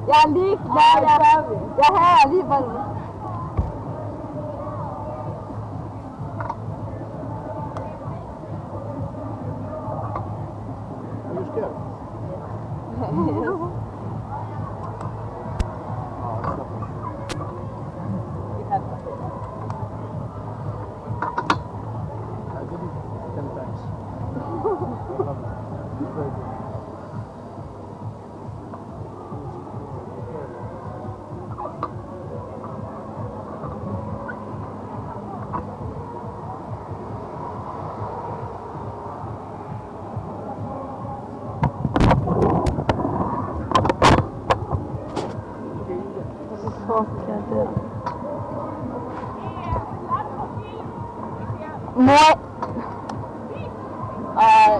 Jeg er lige klar. Jeg har alligevel. Are you scared? I did it 10 times. Very good.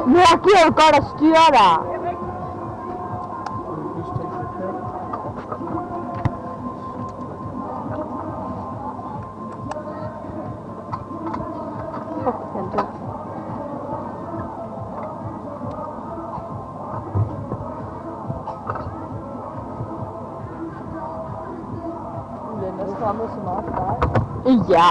Mor giver jo godt at styre dig. Ja.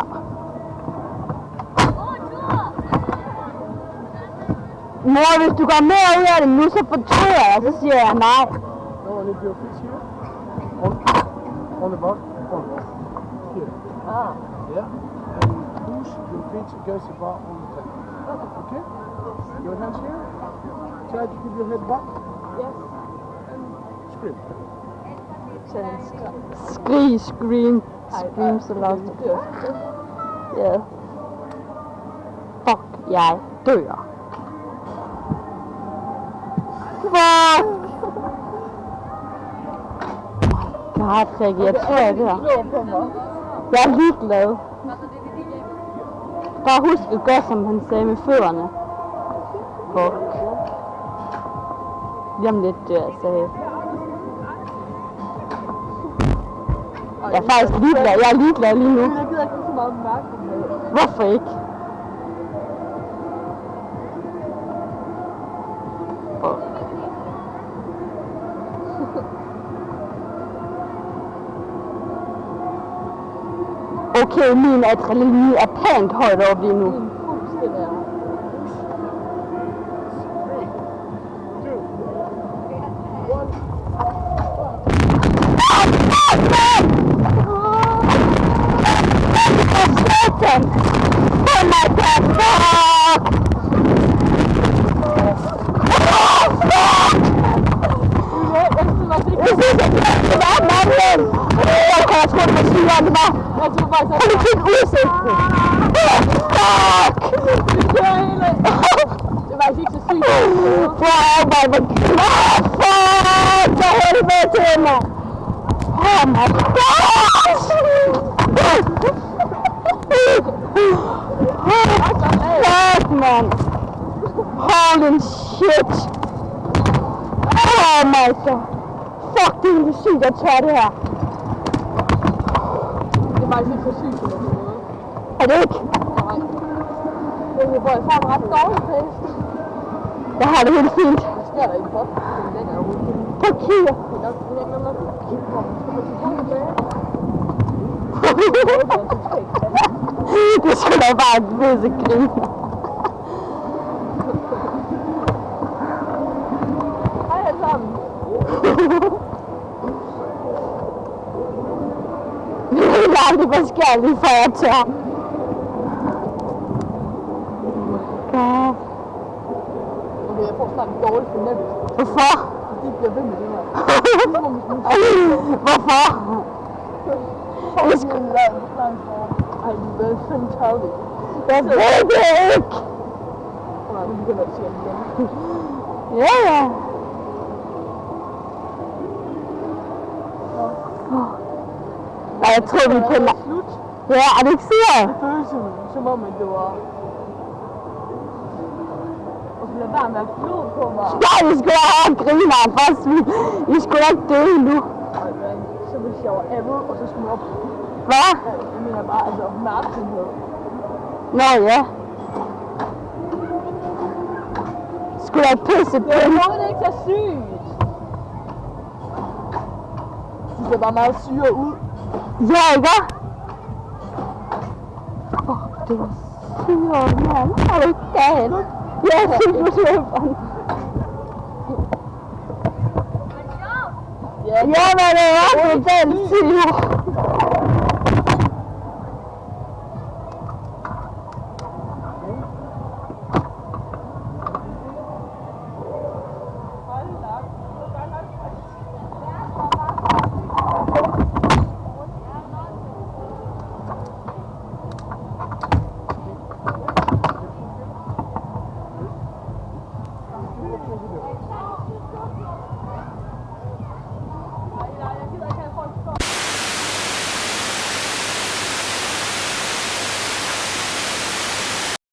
Mor, hvis du går mere ud af det nu, så fortryder jeg, så siger jeg nej. No, leave your feet here. On the bar. Here. Ah. Yeah. And push your feet against the bar all the time. Okay? Your hands here. Try to keep your head back. Yes. And scream. Scream so loud. Ja. Fuck, jeg dør. Fuck! God, Rikke, jeg tror, jeg dør. Jeg er ligeglad. Bare husk at gøre, som han sagde med fødderne. Fuck. Lige om lidt dør, jeg sagde. Jeg er faktisk ligeglad. Jeg er ligeglad lige nu. Jeg gider ikke så meget opmærksomhed. Hvorfor ikke? Okay, min adrenalin er pænt højt op lige nu. Min puls, det der. 3, 2, 1. Satan! Oh my god, fuck! Oh, fuck! Jeg synes, det var manden! Jeg tror, det var syren, det var. Kan du kigge udsigten? Fuck! Det var ikke så sygt. Wow, hvor fuck! For helvede til mig! Oh my god! Fuck, man! Holy shit! Oh my god! Fuck, det er egentlig sygt at tage det her. Det er faktisk ikke så sygt på den måde. Er det ikke? Nej. Det er hvor jeg får en ret dårlig taste. Jeg har det helt fint. Hvad sker der i pop? Den er jo Prøv at kigge. Det er sgu da bare et visse grin. Hej alle sammen. Vi ved aldrig, hvad sker lige før jeg tør. God. Okay, jeg får snart en dårlig fornemmelse. Hvorfor? Fordi de bliver ved med det her. Hvorfor? Det skal en lang form. Ej, det er sådan tavligt. Jeg ved det ikke. Nej, nu begynder jeg at sige det igen. Ja, ja. Nej, jeg tror, vi kender. Slut. Ja, er det ikke sikkert? Det føles som om, at det var... Og så lad være med at flyde på mig. Nej, vi skulle da have grineren først. Vi skulle da ikke dø endnu. Så hvis jeg var ærget, og så skulle jeg op. Hvad? Jeg mener bare, altså opmærksomhed. Nå ja. sgu da pisse Det er overhovedet ikke så sygt. Du ser bare meget syre ud. Ja, ikke? Det var syre, mand. Er du gal? Ja, jeg synes, du ser ud. Ja, Ja, men det var totalt syre.